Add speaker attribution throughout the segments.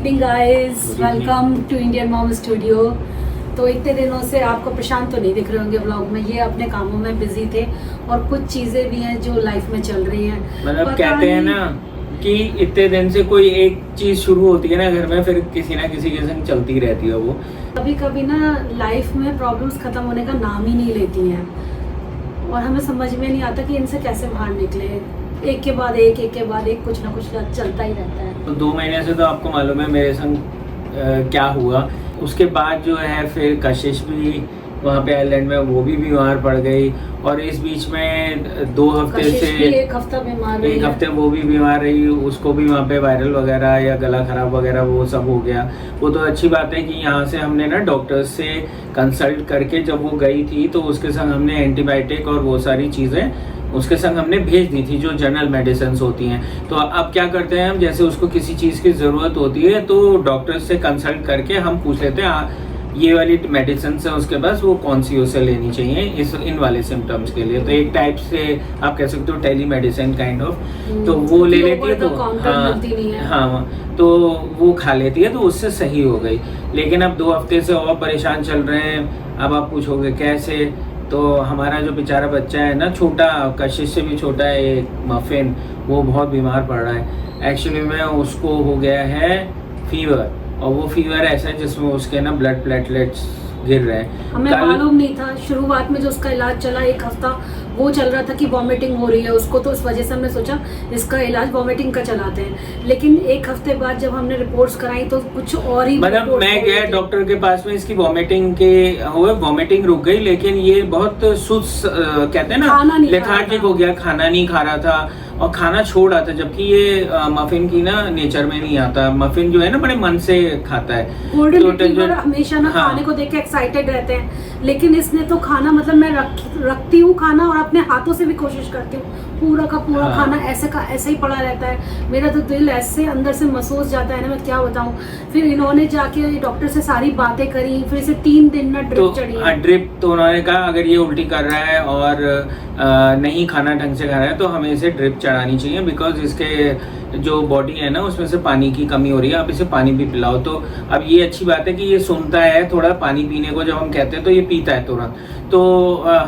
Speaker 1: Evening guys, welcome to Indian mom studio. तो इतने दिनों से आपको प्रशांत तो नहीं दिख रहे होंगे व्लॉग में, ये अपने कामों में बिजी थे और कुछ चीज़ें भी हैं जो लाइफ में चल रही हैं।
Speaker 2: मतलब कहते हैं ना कि इतने दिन से कोई एक चीज़ शुरू होती है ना घर में, फिर किसी ना किसी के संग चलती रहती है वो।
Speaker 1: कभी कभी ना लाइफ में प्रॉब्लम्स ख़त्म होने का नाम ही नहीं लेती हैं और हमें समझ में नहीं आता कि इनसे कैसे बाहर निकले। एक के बाद एक कुछ ना कुछ चलता ही रहता है।
Speaker 2: तो 2 महीने से तो आपको मालूम है मेरे संग क्या हुआ। उसके बाद जो है फिर कशिश भी वहाँ पे आइलैंड में वो भी बीमार पड़ गई और इस बीच में 2 हफ्ते से
Speaker 1: एक हफ्ते
Speaker 2: वो भी बीमार रही। उसको भी वहाँ पे वायरल वगैरह या गला खराब वगैरह वो सब हो गया। वो तो अच्छी बात है कि यहाँ से हमने ना डॉक्टर से कंसल्ट करके जब वो गई थी तो उसके संग हमने एंटीबायोटिक और वो सारी चीज़ें उसके संग हमने भेज दी थी जो जनरल मेडिसिन होती हैं। तो अब क्या करते हैं हम, जैसे उसको किसी चीज़ की ज़रूरत होती है तो डॉक्टर से कंसल्ट करके हम पूछ लेते हैं ये वाली मेडिसिन है उसके पास, वो कौन सी उसे लेनी चाहिए इन वाले सिम्टम्स के लिए। तो एक टाइप से आप कह सकते हो टेली मेडिसिन काइंड ऑफ। तो वो ले लेती है तो हाँ तो वो खा लेती है तो उससे सही हो गई। लेकिन अब 2 हफ्ते से और परेशान चल रहे हैं। अब आप पूछोगे कैसे, तो हमारा जो बेचारा बच्चा है ना, छोटा कशिश से भी छोटा है, एक मफिन, वो बहुत बीमार पड़ रहा है। एक्चुअली में उसको हो गया है फीवर, और वो फीवर ऐसा है जिसमें उसके ना ब्लड प्लेटलेट्स गिर रहे हैं।
Speaker 1: हमें मालूम नहीं था शुरुआत में जो उसका इलाज चला 1 हफ्ता वो चल रहा था कि वॉमिटिंग हो रही है उसको, तो उस वजह से हमने सोचा इसका इलाज वॉमिटिंग का चलाते हैं। लेकिन 1 हफ्ते बाद जब हमने रिपोर्ट्स कराई तो कुछ और ही,
Speaker 2: मतलब मैं गया डॉक्टर के पास में, इसकी वॉमिटिंग के हुए, वॉमिटिंग रुक गई लेकिन ये बहुत कहते हैं ना लेथार्जिक हो गया, खाना नहीं खा रहा था और खाना छोड़ रहा था। जबकि ये मफिन की ना नेचर में नहीं आता। मफिन जो है ना बड़े मन से खाता है।
Speaker 1: गोल्डन हमेशा ना खाने को देख के एक्साइटेड रहते हैं, लेकिन इसने तो खाना, मतलब मैं रखती हूँ खाना और अपने हाथों से भी कोशिश करती हूँ, पूरा का पूरा खाना ऐसे का ऐसे ही पड़ा रहता है। मेरा तो दिल ऐसे अंदर से महसूस जाता है ना, मैं क्या बताऊँ। फिर इन्होंने जाके डॉक्टर से सारी बातें करी, फिर इसे 3 दिन ना ड्रिप चढ़ी।
Speaker 2: ड्रिप तो उन्होंने कहा अगर ये उल्टी कर रहा है और नहीं खाना ढंग से खा रहा है तो हमें इसे ड्रिप चढ़ानी चाहिए, बिकॉज इसके जो बॉडी है ना उसमें से पानी की कमी हो रही है, आप इसे पानी भी पिलाओ। तो अब ये अच्छी बात है कि ये सुनता है थोड़ा पानी पीने को, जब हम कहते हैं तो ये पीता है तुरंत। तो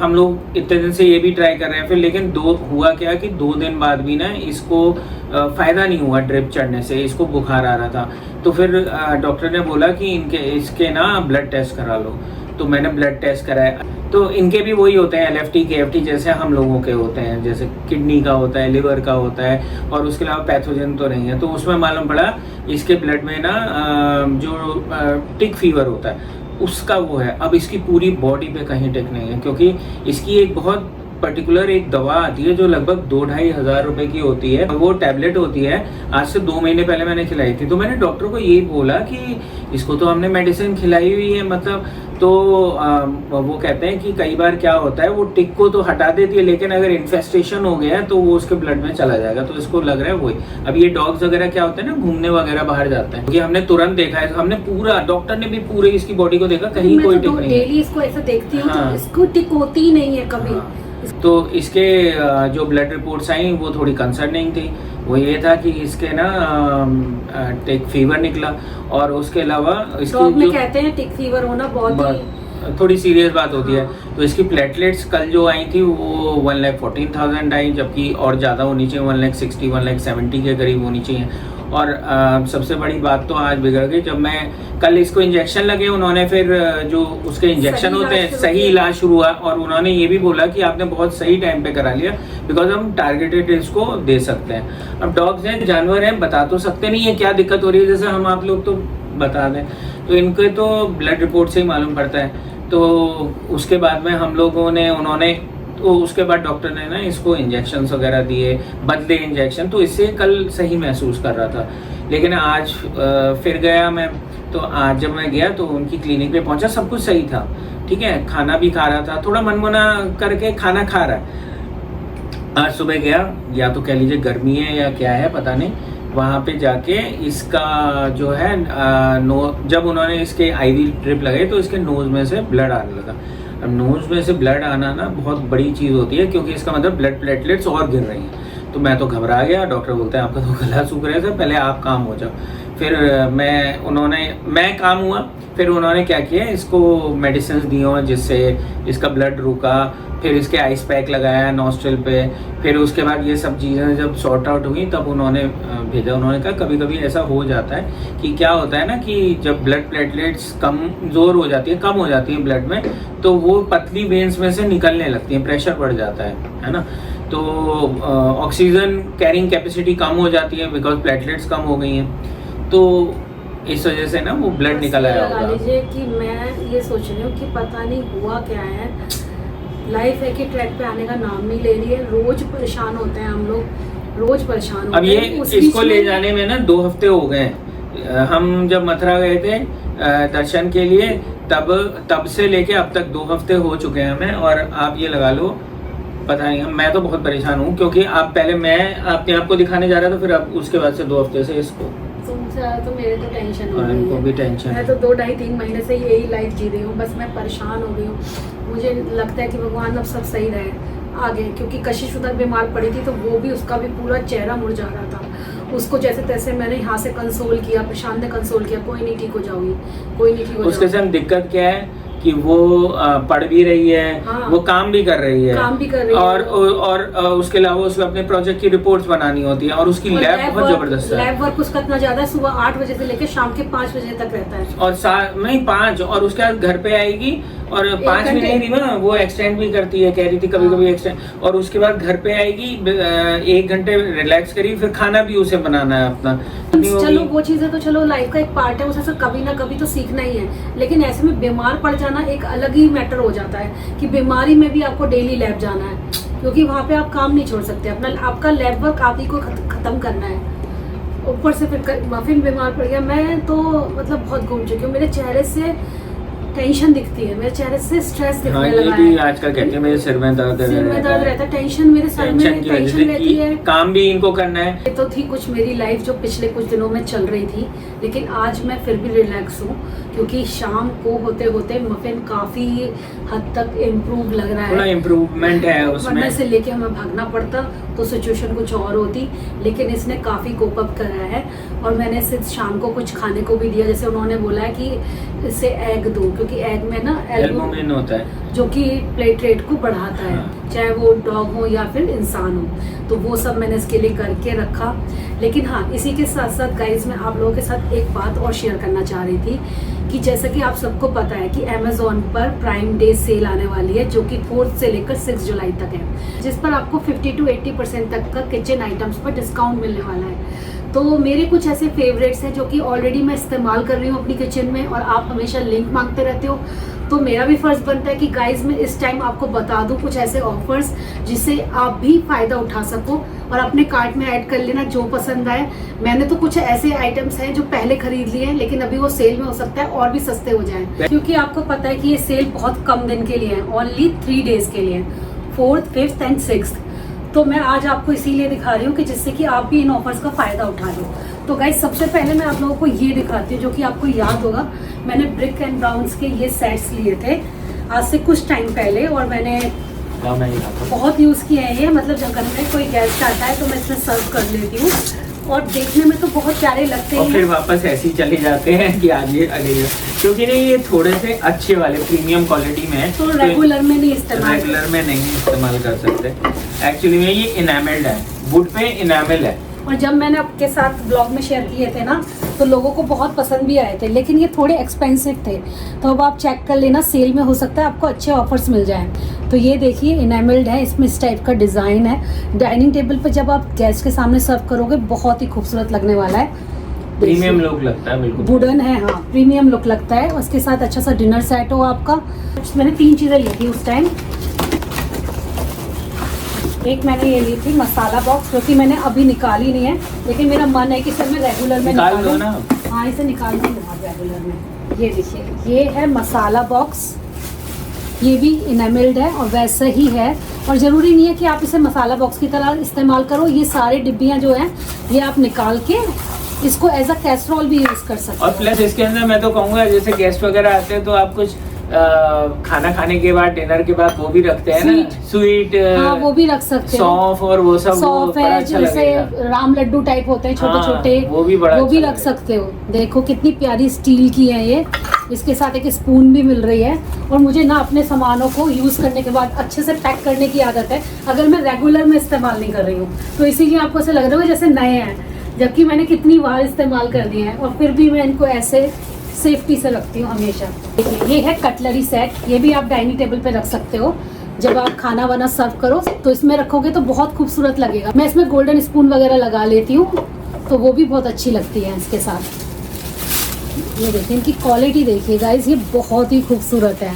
Speaker 2: हम लोग इतने दिन से ये भी ट्राई कर रहे हैं। फिर लेकिन हुआ क्या कि 2 दिन बाद भी ना इसको फ़ायदा नहीं हुआ ड्रिप चढ़ने से, इसको बुखार आ रहा था। तो फिर डॉक्टर ने बोला कि इसके ना ब्लड टेस्ट करा लो। तो मैंने ब्लड टेस्ट कराया तो इनके भी वही होते हैं LFT KFT जैसे हम लोगों के होते हैं, जैसे किडनी का होता है, लिवर का होता है, और उसके अलावा पैथोजन तो नहीं है। तो उसमें मालूम पड़ा इसके ब्लड में ना जो टिक फीवर होता है उसका वो है। अब इसकी पूरी बॉडी पे कहीं टिक नहीं है, क्योंकि इसकी एक बहुत पर्टिकुलर एक दवा आती है जो लगभग 2-2.5 हज़ार रुपए की होती है। वो टैबलेट होती है, आज से 2 महीने पहले मैंने खिलाई थी। तो मैंने डॉक्टर को यही बोला कि इसको तो हमने मेडिसिन खिलाई हुई है, मतलब तो वो कहते हैं कि कई बार क्या होता है वो टिक को तो हटा देती है, लेकिन अगर इन्फेस्टेशन हो गया है तो वो उसके ब्लड में चला जाएगा। तो इसको लग रहा है वही। अब ये डॉग्स वगैरह क्या होते हैं ना, घूमने वगैरह बाहर जाते हैं, क्योंकि हमने तुरंत देखा है, हमने पूरा, डॉक्टर ने भी पूरे इसकी बॉडी को देखा, कहीं कोई टिक नहीं है।
Speaker 1: डेली इसको ऐसा देखती हूँ तो इसको टिक होती ही नहीं है कभी।
Speaker 2: तो इसके जो ब्लड रिपोर्ट्स आई वो थोड़ी कंसर्निंग थी। वो ये था कि इसके ना टिक फीवर निकला, और उसके अलावा
Speaker 1: इसकी कहते हैं टिक फीवर होना बहुत
Speaker 2: थोड़ी सीरियस बात होती है। तो इसकी प्लेटलेट्स कल जो आई थी वो 1,14,000 आई, जबकि और ज़्यादा होनी चाहिए, 1,60,000 1,70,000 के करीब होनी चाहिए। और सबसे बड़ी बात तो आज बिगड़ गई जब मैं कल इसको इंजेक्शन लगे, उन्होंने फिर जो उसके इंजेक्शन होते हैं सही इलाज शुरू हुआ, और उन्होंने ये भी बोला कि आपने बहुत सही टाइम पे करा लिया, बिकॉज हम टारगेटेड इसको दे सकते हैं। अब डॉग्स हैं, जानवर हैं, बता तो सकते नहीं है क्या दिक्कत हो रही है, जैसे हम आप लोग तो बता दें। तो इनके तो ब्लड रिपोर्ट से ही मालूम पड़ता है। तो उसके बाद में हम लोगों ने तो उसके बाद डॉक्टर ने ना इसको इंजेक्शंस वगैरह दिए, बदले इंजेक्शन। तो इससे कल सही महसूस कर रहा था। लेकिन आज फिर गया मैं, तो आज जब मैं गया तो उनकी क्लिनिक पे पहुंचा, सब कुछ सही था, ठीक है, खाना भी खा रहा था, थोड़ा मनमुना करके खाना खा रहा है। आज सुबह गया, या तो कह लीजिए गर्मी है या क्या है पता नहीं, वहाँ पे जाके इसका जो है जब उन्होंने इसके IV ड्रिप लगाई तो इसके नोज़ में से ब्लड आने लगा। अब नोज़ में से ब्लड आना ना बहुत बड़ी चीज़ होती है, क्योंकि इसका मतलब ब्लड प्लेटलेट्स और गिर रही हैं। तो मैं तो घबरा गया। डॉक्टर बोलते हैं आपका तो गला सूख रहा है, पहले आप काम हो जाओ। फिर मैं काम हुआ, फिर उन्होंने क्या किया, इसको मेडिसिन दी हो जिससे इसका ब्लड रुका, फिर इसके आइस पैक लगाया नॉस्ट्रिल पे, फिर उसके बाद ये सब चीज़ें जब सॉर्ट आउट हुई तब उन्होंने भेजा। उन्होंने कहा कभी कभी ऐसा हो जाता है कि क्या होता है ना कि जब ब्लड प्लेटलेट्स कमज़ोर हो जाती है, कम हो जाती है ब्लड में, तो वो पतली वेन्स में से निकलने लगती हैं, प्रेशर बढ़ जाता है ना, तो ऑक्सीजन कैरिंग कैपेसिटी कम हो जाती है बिकॉज प्लेटलेट्स कम हो गई हैं, तो इस वजह से ना वो ब्लड निकल आया होगा।
Speaker 1: लीजिए कि मैं ये सोच रही हूँ कि पता नहीं हुआ क्या है, लाइफ है कि ट्रैक पे आने का नाम नहीं ले रही है, रोज परेशान होते हैं हम लोग, रोज परेशान होते हैं।
Speaker 2: अब ये इसको ले जाने में ना 2 हफ्ते हो गए। हम जब मथुरा गए थे दर्शन के लिए, तब से लेके अब तक 2 हफ्ते हो चुके हैं हमें, और आप ये लगा लो पता नहीं, मैं तो बहुत परेशान हूँ क्योंकि आप पहले मैं अपने आप को दिखाने जा रहा था, फिर अब उसके बाद से 2 हफ्ते से इसको।
Speaker 1: तुमसे ज़्यादा तो मेरे तो टेंशन हो रही
Speaker 2: इनको
Speaker 1: है,
Speaker 2: भी टेंशन
Speaker 1: मैं तो 2 ढाई 3 महीने से यही लाइफ जी रही हूँ, बस मैं परेशान हो गई हूँ। मुझे लगता है कि भगवान अब सब सही रहे आगे, क्योंकि कशिश उधर बीमार पड़ी थी तो वो भी, उसका भी पूरा चेहरा मुरझा रहा था, उसको जैसे तैसे मैंने यहाँ से कंसोल किया, प्रशांत ने कंसोल किया, कोई नहीं ठीक हो जाओगी, कोई नहीं ठीक हो जाओगी।
Speaker 2: उसके साथ दिक्कत क्या है कि वो पढ़ भी रही है,
Speaker 1: हाँ,
Speaker 2: वो काम भी कर रही है, और उसके अलावा उसको अपने प्रोजेक्ट की रिपोर्ट्स बनानी होती है, और उसकी लैब बहुत जबरदस्त है।
Speaker 1: लैब वर्क उसका इतना ज्यादा है, सुबह 8 बजे से लेकर शाम के 5 बजे तक रहता है,
Speaker 2: और नहीं 5, और उसके बाद घर पे आएगी और 5 भी नहीं थी ना, वो एक्सटेंड भी करती है, कह रही थी कभी कभी एक्सटेंड, और उसके बाद घर पे आएगी 1 घंटे रिलैक्स करी, फिर खाना भी उसे बनाना है अपना।
Speaker 1: चलो वो चीज़ है तो चलो लाइफ का एक पार्ट है, उसे कभी ना कभी तो सीखना ही है, लेकिन ऐसे में बीमार पड़ जाना एक अलग ही मैटर हो जाता है कि बीमारी में भी आपको डेली लैब जाना है, क्योंकि वहाँ पे आप काम नहीं छोड़ सकते, अपना आपका लैब वर्क आप ही को खत्म करना है। ऊपर से फिर बीमार पड़ गया, मैं तो मतलब बहुत घूम चुकी हूँ, मेरे चेहरे से टेंशन दिखती है, मेरे चेहरे से स्ट्रेस दिखने लगा है।
Speaker 2: आजकल कहते हैं मेरे सिर में दर्द
Speaker 1: रहता है, टेंशन मेरे सर में टेंशन रहती है,
Speaker 2: काम भी इनको करना है।
Speaker 1: ये तो थी कुछ मेरी लाइफ जो पिछले कुछ दिनों में चल रही थी, लेकिन आज मैं फिर भी रिलैक्स हूँ, क्योंकि शाम को होते होते मफिन काफी हद तक इम्प्रूव लग रहा है,
Speaker 2: थोड़ा इम्प्रूवमेंट है उसमें,
Speaker 1: वरना से लेके हमें भागना पड़ता तो सिचुएशन कुछ और होती, लेकिन इसने काफी कोप अप करा है। और मैंने सिर्फ शाम को कुछ खाने को भी दिया, जैसे उन्होंने बोला है कि इसे एग दो, क्योंकि एग में ना
Speaker 2: एल्बुमिन होता है
Speaker 1: जो कि प्लेटलेट को बढ़ाता है, चाहे वो डॉग हो या फिर इंसान हो, तो वो सब मैंने इसके लिए करके रखा। लेकिन हाँ, इसी के साथ साथ गाइज मैं आप लोगों के साथ एक बात और शेयर करना चाह रही थी कि जैसा कि आप सबको पता है कि अमेज़ॉन पर प्राइम डे सेल आने वाली है, जो कि 4 से लेकर 6 जुलाई तक है, जिस पर आपको 50 to 80% तक का किचन आइटम्स पर डिस्काउंट मिलने वाला है। तो मेरे कुछ ऐसे फेवरेट्स हैं जो कि ऑलरेडी मैं इस्तेमाल कर रही हूँ अपनी किचन में, और आप हमेशा लिंक मांगते रहते हो, तो मेरा भी फर्ज बनता है कि गाइज मैं इस टाइम आपको बता दूं कुछ ऐसे ऑफर्स जिससे आप भी फायदा उठा सको और अपने कार्ट में ऐड कर लेना जो पसंद आए। मैंने तो कुछ ऐसे आइटम्स हैं जो पहले खरीद लिए हैं, लेकिन अभी वो सेल में हो सकता है और भी सस्ते हो जाएं, क्योंकि आपको पता है कि ये सेल बहुत कम दिन के लिए है, ओनली 3 डेज के लिए, 4th, 5th एंड 6th। तो मैं आज आपको इसीलिए दिखा रही हूँ कि जिससे कि आप भी इन ऑफर्स का फायदा उठा लो। तो गाइस सबसे पहले मैं आप लोगों को ये दिखाती हूँ, जो कि आपको याद होगा, मैंने ब्रिक एंड ब्राउन्स के ये सेट्स लिए थे आज से कुछ टाइम पहले, और मैंने बहुत यूज़ किए हैं ये, मतलब जब घर में कोई गेस्ट आता है तो मैं इसमें सर्व कर लेती हूँ, और देखने में तो बहुत प्यारे लगते हैं, और
Speaker 2: फिर वापस ऐसे ही चले जाते हैं कि आगे क्योंकि नहीं ये थोड़े से अच्छे वाले प्रीमियम क्वालिटी में है,
Speaker 1: तो रेगुलर में नहीं
Speaker 2: इस्तेमाल कर सकते। एक्चुअली में ये इनामेल्ड है, वुड पे इनामेल है,
Speaker 1: और जब मैंने आपके साथ ब्लॉग में शेयर किए थे ना, तो लोगों को बहुत पसंद भी आए थे, लेकिन ये थोड़े एक्सपेंसिव थे, तो अब आप चेक कर लेना, सेल में हो सकता है आपको अच्छे ऑफर्स मिल जाएं। तो ये देखिए इनेमल्ड है, इसमें इस टाइप का डिज़ाइन है, डाइनिंग टेबल पर जब आप गेस्ट के सामने सर्व करोगे बहुत ही खूबसूरत लगने वाला है,
Speaker 2: प्रीमियम लुक लगता है, बिल्कुल
Speaker 1: वुडन है, हाँ प्रीमियम लुक लगता है। उसके साथ अच्छा सा डिनर सेट हो आपका। मैंने 3 चीज़ें ली थी उस टाइम, एक मैंने ये ली थी मसाला बॉक्स, जो कि मैंने अभी निकाली नहीं है, लेकिन मेरा मन है कि सर मैं रेगुलर में निकालूं ना। हाँ इसे निकाल दूँ रेगुलर में। ये देखिए ये है मसाला बॉक्स, ये भी इनेमल्ड है और वैसा ही है, और ज़रूरी नहीं है कि आप इसे मसाला बॉक्स की तरह इस्तेमाल करो, ये सारे डिब्बियाँ जो हैं ये आप निकाल के इसको एज अ कैसरोल भी यूज़ कर सकते हैं।
Speaker 2: और प्लस इसके अंदर मैं तो कहूँगा जैसे गेस्ट वगैरह आते हैं तो आप कुछ खाना खाने के बाद, डिनर के बाद वो भी रखते हैं ना, स्वीट,
Speaker 1: हाँ वो भी रख सकते हो,
Speaker 2: सौंफ और वो सब,
Speaker 1: सौंफ
Speaker 2: बड़ा
Speaker 1: है,
Speaker 2: अच्छा
Speaker 1: जैसे
Speaker 2: लगेगा।
Speaker 1: राम लड्डू टाइप होते हैं छोटे छोटे,
Speaker 2: वो भी बड़ा
Speaker 1: वो भी
Speaker 2: अच्छा
Speaker 1: रख
Speaker 2: लगेगा।
Speaker 1: सकते हो। देखो कितनी प्यारी स्टील की है ये, इसके साथ एक स्पून भी मिल रही है। और मुझे ना अपने सामानों को यूज़ करने के बाद अच्छे से पैक करने की आदत है, अगर मैं रेगुलर में इस्तेमाल नहीं कर रही हूँ तो इसीलिए आपको ऐसे लग रहा है जैसे नए हैं, जबकि मैंने कितनी बार इस्तेमाल कर दिए हैं और फिर भी मैं इनको ऐसे सेफ्टी से रखती हूँ हमेशा। देखिए ये है कटलरी सेट, ये भी आप डाइनिंग टेबल पे रख सकते हो। जब आप खाना वाना सर्व करो तो इसमें रखोगे तो बहुत खूबसूरत लगेगा। मैं इसमें गोल्डन स्पून वगैरह लगा लेती हूँ तो वो भी बहुत अच्छी लगती है इसके साथ। ये देखिए इनकी क्वालिटी देखिए गाइस, ये बहुत ही खूबसूरत है।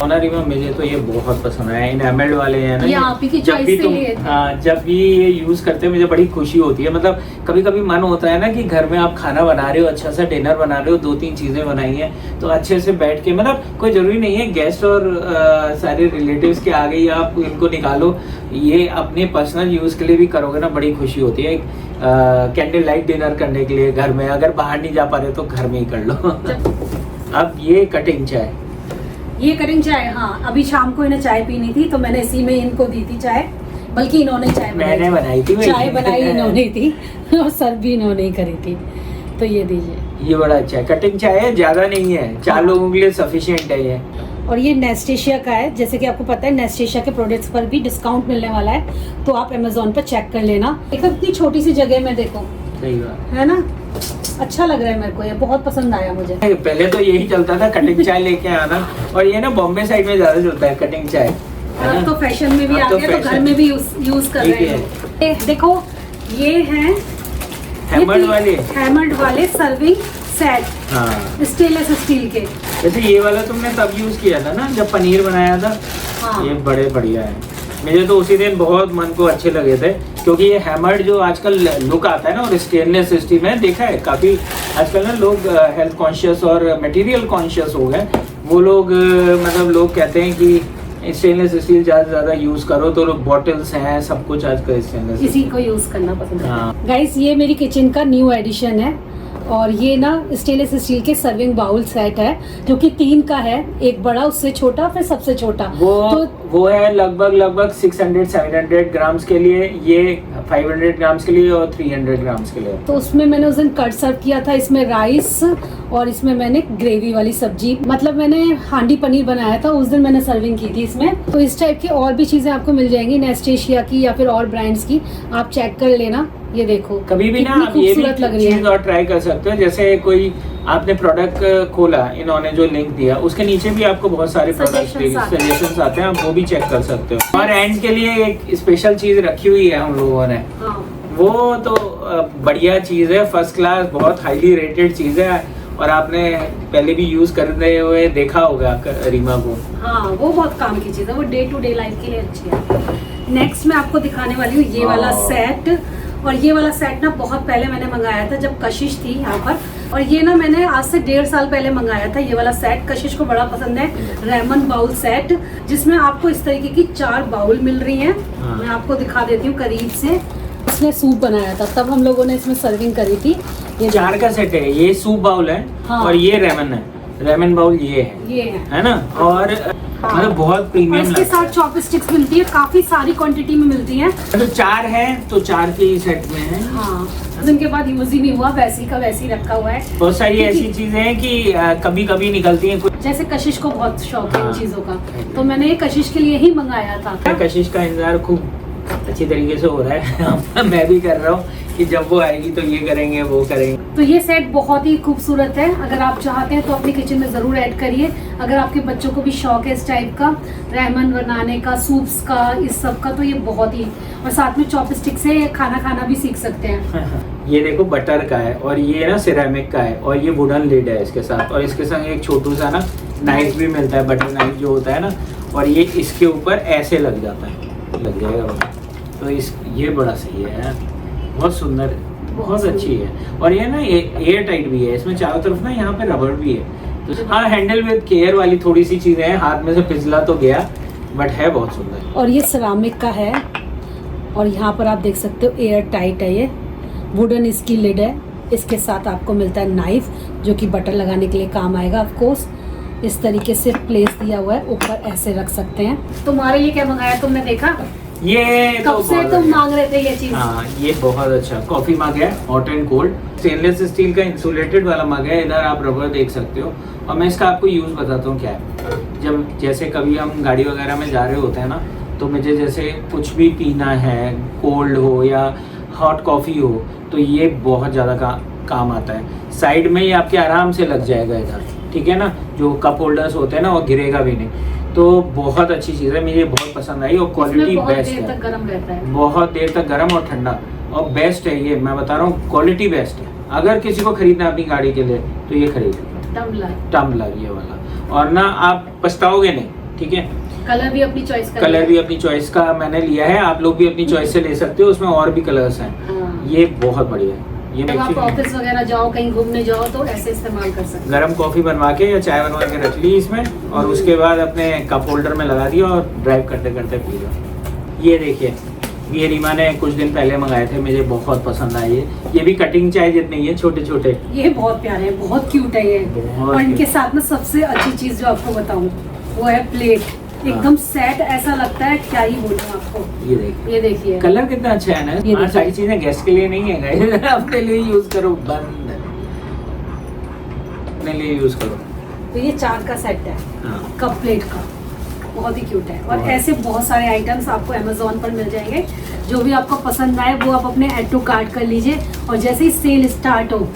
Speaker 2: ऑनर में मुझे तो ये बहुत पसंद है, इन एमएल्ड वाले हैं ना,
Speaker 1: ये आप ही की
Speaker 2: जब
Speaker 1: choice
Speaker 2: भी
Speaker 1: से
Speaker 2: तुम
Speaker 1: लिए थे।
Speaker 2: हाँ, जब भी ये यूज करते हैं मुझे बड़ी खुशी होती है। मतलब कभी कभी मन होता है ना कि घर में आप खाना बना रहे हो, अच्छा सा डिनर बना रहे हो, 2-3 चीजें बनाई हैं तो अच्छे से बैठ के, मतलब कोई जरूरी नहीं है गेस्ट और सारे रिलेटिव्स के आगे ही आप इनको निकालो, ये अपने पर्सनल यूज के लिए भी करोगे ना, बड़ी खुशी होती है। कैंडल लाइट डिनर करने के लिए घर में, अगर बाहर नहीं जा पा रहे तो घर में ही कर लो। अब ये कटिंग चाय,
Speaker 1: ये कटिंग चाय, हाँ अभी शाम को इन्हें चाय पीनी थी तो मैंने इसी में इनको दी थी चाय, बल्कि इन्होंने चाय
Speaker 2: मैंने बनाई थी,
Speaker 1: चाय बनाई इन्होंने थी और सर्व भी इन्होंने ही करी थी। तो ये दीजिए,
Speaker 2: ये बड़ा अच्छा है, कटिंग चाय है, ज्यादा नहीं है, 4 लोगों के लिए सफिशिएंट है ये।
Speaker 1: और ये नेस्टेशिया का है, जैसे कि आपको पता है नेस्टेशिया के प्रोडक्ट्स पर भी डिस्काउंट मिलने वाला है, तो आप अमेजोन पर चेक कर लेना। देखो इतनी छोटी सी जगह में, देखो
Speaker 2: सही बात
Speaker 1: है ना, अच्छा लग रहा है मेरे को, ये बहुत पसंद आया मुझे।
Speaker 2: है। पहले तो यही चलता था, कटिंग चाय लेके आना, और ये ना बॉम्बे साइड में ज्यादा चलता है कटिंग चाय, है
Speaker 1: अब
Speaker 2: ना?
Speaker 1: तो फैशन में भी
Speaker 2: अब
Speaker 1: आ
Speaker 2: तो
Speaker 1: गया, तो घर
Speaker 2: fashion।
Speaker 1: में भी यूज कर
Speaker 2: ठीक
Speaker 1: रहे
Speaker 2: है।
Speaker 1: हैं। देखो ये हैं हैमर्ड वाले सर्विंग सेट,
Speaker 2: हाँ,
Speaker 1: स्टेनलेस स्टील के।
Speaker 2: वैसे ये वाला तुमने तब यूज किया था ना जब पनीर बनाया था,
Speaker 1: हाँ
Speaker 2: ये बड़े बढ़िया है। मुझे तो उसी दिन बहुत मन को अच्छे लगे थे, क्योंकि ये हैमर्ड जो आजकल लुक आता है ना, और स्टेनलेस स्टील में देखा है काफी आजकल ना लोग हेल्थ कॉन्शियस और मटेरियल कॉन्शियस हो गए। वो लोग मतलब लोग कहते हैं कि स्टेनलेस स्टील ज्यादा से ज्यादा यूज करो, तो बॉटल्स हैं सब कुछ आजकल स्टेनलेस
Speaker 1: इसी को यूज करना पसंद है।
Speaker 2: हाँ।
Speaker 1: गाइस ये मेरी किचन का न्यू एडिशन है, और ये ना स्टेनलेस स्टील के सर्विंग बाउल सेट है, जो कि 3 का है, एक बड़ा, उससे छोटा, फिर सबसे छोटा।
Speaker 2: वो है लगभग 600-700 ग्राम्स के लिए, ये 500 ग्राम्स के लिए और 300 ग्राम्स के लिए।
Speaker 1: तो उसमें मैंने उस दिन कट सर्व किया था, इसमें राइस और इसमें मैंने ग्रेवी वाली सब्जी, मतलब मैंने हांडी पनीर बनाया था, उस दिन मैंने सर्विंग की थी इसमें। तो इस टाइप की और भी चीजें आपको मिल जाएंगी नेस्टेशिया की या फिर और ब्रांड्स की, आप चेक कर लेना। ये देखो
Speaker 2: कभी भी ना आप ये भी चीज और ट्राई कर सकते हो, जैसे कोई आपने प्रोडक्ट खोला, इन्होंने जो लिंक दिया उसके नीचे भी आपको बहुत सारे प्रोडक्ट सजेशंस आते हैं, आप वो भी चेक कर सकते हो। और एंड के लिए एक स्पेशल चीज रखी हुई है हम लोगों ने, वो तो बढ़िया चीज है, फर्स्ट क्लास, बहुत हाईली रेटेड चीज है, और आपने पहले भी यूज करते हुए देखा होगा रीमा को।
Speaker 1: हाँ वो बहुत काम की चीज है, वो डे टू डे लाइफ के लिए अच्छी है। नेक्स्ट मैं आपको दिखाने वाली हूँ ये वाला सेट, और ये वाला सेट ना बहुत पहले मैंने मंगाया था जब कशिश थी यहाँ पर, और ये ना मैंने आज से 1.5 साल पहले मंगाया था। ये वाला सेट कशिश को बड़ा पसंद है, रेमन बाउल सेट, जिसमें आपको इस तरीके की 4 बाउल मिल रही हैं।
Speaker 2: हाँ।
Speaker 1: मैं आपको दिखा देती हूँ करीब से। इसने सूप बनाया था, तब हम लोगों ने इसमें सर्विंग करी थी। ये
Speaker 2: 4 का सेट है, ये सूप बाउल है,
Speaker 1: हाँ।
Speaker 2: और ये रेमन है, रेमन बाउल ये है ना, और
Speaker 1: हाँ।
Speaker 2: मतलब बहुत प्रीमियम
Speaker 1: इसके साथ चॉपस्टिक्स मिलती है, काफी सारी क्वांटिटी में मिलती है।
Speaker 2: तो 4 है तो 4 के ही सेट में है।
Speaker 1: हाँ जिनके बाद यूज ही नहीं हुआ, वैसी का वैसी रखा हुआ है।
Speaker 2: बहुत सारी ऐसी चीजें हैं कि कभी कभी निकलती हैं।
Speaker 1: जैसे कशिश को बहुत शौक है इन
Speaker 2: हाँ।
Speaker 1: चीजों का, तो मैंने ये कशिश के लिए ही मंगाया था।
Speaker 2: कशिश का इंतजार खूब अच्छी तरीके से हो रहा है। मैं भी कर रहा हूँ कि जब वो आएगी तो ये करेंगे वो करेंगे।
Speaker 1: तो ये सेट बहुत ही खूबसूरत है, अगर आप चाहते हैं तो अपनी किचन में ज़रूर ऐड करिए। अगर आपके बच्चों को भी शौक है इस टाइप का, रेमन बनाने का, सूप्स का, इस सब का, तो ये बहुत ही, और साथ में चॉपस्टिक से खाना खाना भी सीख सकते हैं।
Speaker 2: ये देखो बटर का है, और ये ना सिरेमिक का है, और ये वुडन लिड है इसके साथ, और इसके संग एक छोटू सा ना नाइफ भी मिलता है, बटर नाइफ जो होता है ना, और ये इसके ऊपर ऐसे लग जाता है, लग जाएगा। तो ये बड़ा सही है यार, बहुत सुंदर है, बहुत अच्छी है। और ये ना एयर टाइट भी है, इसमें चारों तरफ ना यहाँ पे रबड़ भी है। तो हाँ, हैंडल विद केयर वाली थोड़ी सी चीजें हैं, हाथ में से फिसला तो गया, बट है बहुत सुंदर।
Speaker 1: और ये सिरामिक का है, और यहाँ पर आप देख सकते हो एयर टाइट है, ये वुडन इसकी लिड है। इसके साथ आपको मिलता है नाइफ, जो कि बटर लगाने के लिए काम आएगा ऑफ कोर्स। इस तरीके से प्लेस दिया हुआ है, ऊपर ऐसे रख सकते हैं। तुम्हारे लिए क्या मंगाया तुमने, देखा?
Speaker 2: ये
Speaker 1: कब से तुम मांग रहे थे ये चीज।
Speaker 2: हाँ, ये बहुत अच्छा कॉफी मग है, hot and cold, stainless steel का इंसुलेटेड वाला मग है। इधर आप रबर देख सकते हो। और मैं इसका आपको यूज बताता हूँ क्या है। जब जैसे कभी हम गाड़ी वगैरह में जा रहे होते हैं ना, तो मुझे जैसे कुछ भी पीना है, कोल्ड हो या हॉट कॉफ़ी हो, तो ये बहुत ज़्यादा काम आता है। साइड में ही आपके आराम से लग जाएगा इधर, ठीक है ना। जो कप होल्डर्स होते हैं ना, वो गिरेगा भी नहीं। तो बहुत अच्छी चीज़ है, मुझे बहुत पसंद आई और क्वालिटी बेस्ट है।
Speaker 1: बहुत देर तक गर्म रहता है,
Speaker 2: बहुत देर तक गर्म और ठंडा, और बेस्ट है ये। मैं बता रहा हूँ, क्वालिटी बेस्ट है। अगर किसी को खरीदना है अपनी गाड़ी के लिए तो ये खरीद टम्बलर ये वाला, और ना आप पछताओगे नहीं, ठीक है।
Speaker 1: कलर भी अपनी चॉइस का,
Speaker 2: मैंने लिया है। आप लोग भी अपनी चॉइस से ले सकते हो, उसमें और भी कलर्स हैं। ये बहुत बढ़िया है। ये
Speaker 1: जब आप ऑफिस वगैरह जाओ, कहीं घूमने जाओ, तो ऐसे इस्तेमाल कर सकते हो।
Speaker 2: गरम कॉफी बनवा के या चाय बनवा के रख ली इसमें, और उसके बाद अपने कप होल्डर में लगा दिया और ड्राइव करते करते पी लो। ये देखिए, ये रीमा ने कुछ दिन पहले मंगाए थे, मुझे बहुत पसंद आए। ये भी कटिंग चाय जितने है, छोटे छोटे। ये
Speaker 1: बहुत प्यारे हैं, बहुत क्यूट है ये। और इनके साथ में सबसे अच्छी चीज जो आपको बताऊं, वो है प्लेट। एकदम सेट, ऐसा लगता है क्या ही बोलूं आपको। ये देखिए
Speaker 2: कलर कितना अच्छा है ना। सारी चीजें गेस्ट के लिए नहीं है गाइस, अपने लिए यूज करो, बंद अपने लिए यूज करो।
Speaker 1: तो ये 4 का सेट है, कप प्लेट का, बहुत ही क्यूट है। और ऐसे बहुत सारे आइटम्स आपको अमेज़न पर मिल जाएंगे। जो भी आपको पसंद आए वो आप अपने ऐड टू कार्ट कर लीजिए, और जैसे ही सेल स्टार्ट हो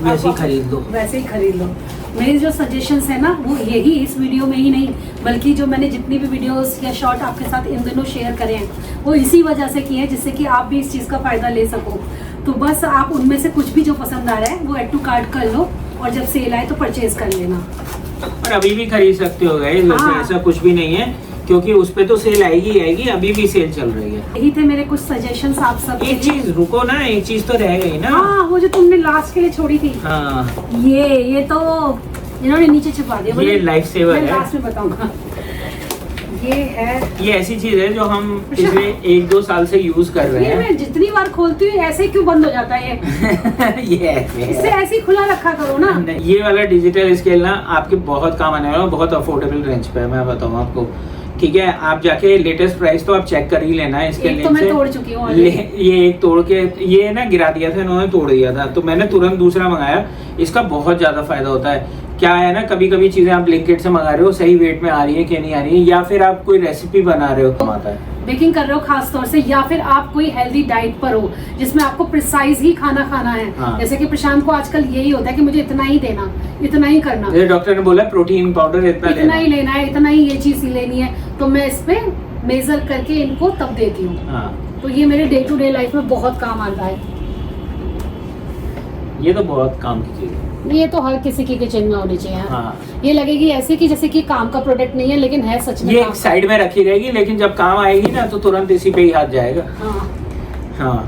Speaker 2: वैसे ही खरीद लो।
Speaker 1: मेरी जो सजेशंस है ना, वो यही, इस वीडियो में ही नहीं, बल्कि जो मैंने जितनी भी वीडियोस या शॉर्ट आपके साथ इन दिनों शेयर करे हैं, वो इसी वजह से किए हैं, जिससे कि आप भी इस चीज़ का फ़ायदा ले सको। तो बस आप उनमें से कुछ भी जो पसंद आ रहा है वो ऐड टू कार्ट कर लो, और जब सेल आए तो परचेज कर लेना।
Speaker 2: और अभी भी खरीद सकते हो गाइस, वैसे ऐसा कुछ भी नहीं है, क्योंकि उस पे तो सेल आएगी। अभी भी सेल चल रही है।
Speaker 1: यही थे मेरे कुछ सजेशंस आप सब।
Speaker 2: एक चीज रुको ना, एक चीज तो रह गई ना।
Speaker 1: हाँ, वो जो तुमने लास्ट के लिए छोड़ी थी।
Speaker 2: हाँ,
Speaker 1: ये तो इन्होंने नीचे छुपा दिया।
Speaker 2: ये लाइफ सेवर है,
Speaker 1: लास्ट में बताऊंगा। ये
Speaker 2: ऐसी चीज है जो हम पिछले 1-2 साल से यूज कर रहे हैं।
Speaker 1: मैं जितनी बार खोलती हूँ ऐसे क्यों बंद हो जाता है
Speaker 2: ये
Speaker 1: इसे ऐसे ही खुला रखा करो ना।
Speaker 2: ये वाला डिजिटल स्केल ना आपके बहुत काम आने वाला, बहुत अफोर्डेबल रेंज पे है। मैं बताऊँ आपको, ठीक है। आप जाके लेटेस्ट प्राइस तो आप चेक कर ही लेना है इसके लिए।
Speaker 1: तो मैं तोड़ चुकी हूँ।
Speaker 2: ये एक तोड़ के ये ना गिरा दिया था इन्होंने, तोड़ दिया था, तो मैंने तुरंत दूसरा मंगाया। इसका बहुत ज्यादा फायदा होता है। क्या है ना, कभी कभी चीजें आप ब्लिंकिट से मंगा रहे हो, सही वेट में आ रही है कि नहीं आ रही है, या फिर आप कोई रेसिपी बना रहे हो, आता है
Speaker 1: बेकिंग कर रहे हो खास तौर से, या फिर आप कोई हेल्दी डाइट पर हो जिसमें आपको प्रिसाइज ही खाना खाना है।
Speaker 2: हाँ।
Speaker 1: जैसे कि प्रशांत को आजकल यही होता है कि मुझे इतना ही देना, इतना ही करना।
Speaker 2: डॉक्टर ने बोला प्रोटीन पाउडर
Speaker 1: इतना ही लेना है, इतना ही ये चीज ही लेनी है, तो मैं इस पे मेजर करके इनको तब देती हूँ।
Speaker 2: हाँ।
Speaker 1: तो ये मेरे डे टू डे लाइफ में बहुत काम आता है।
Speaker 2: ये तो बहुत काम की चीज है।
Speaker 1: ये तो हर किसी की किचन में होनी चाहिए।
Speaker 2: हाँ।
Speaker 1: ये लगेगी ऐसे कि जैसे कि काम का प्रोडक्ट नहीं है, लेकिन है सच में।
Speaker 2: ये साइड में रखी रहेगी, लेकिन जब काम आएगी ना तो तुरंत इसी पे ही हाथ जाएगा। हाँ।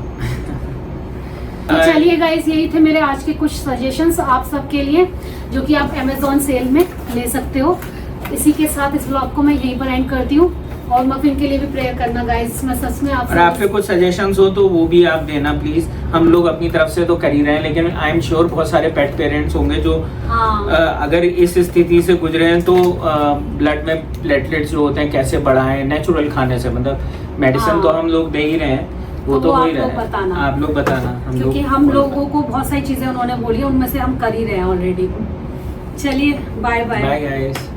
Speaker 1: तो चलिए गाइस, यही थे मेरे आज के कुछ सजेशंस आप सबके लिए, जो कि आप अमेज़न सेल में ले सकते हो। इसी के साथ इस ब्लॉग को मैं यहीं पर एंड करती हूँ, और मफिन के लिए भी प्रेयर करना गाइस। मैं सच में
Speaker 2: और आपके कुछ सजेशंस हो तो वो भी आप देना प्लीज। हम लोग अपनी तरफ से तो कर ही रहे हैं, लेकिन आई एम श्योर बहुत सारे पेट पेरेंट्स होंगे जो अगर इस स्थिति से गुजरे हैं, तो ब्लड में प्लेटलेट्स जो होते हैं कैसे बढ़ाएं नेचुरल खाने से। मतलब मेडिसिन तो हम लोग दे ही रहे हैं, वो तो हो ही रहा है। आप लोग बताना,
Speaker 1: क्योंकि हम लोगों को बहुत सारी चीजें उन्होंने बोली, उनमें से हम कर ही रहे हैं ऑलरेडी। चलिए, बाय बाय।
Speaker 2: Bye guys.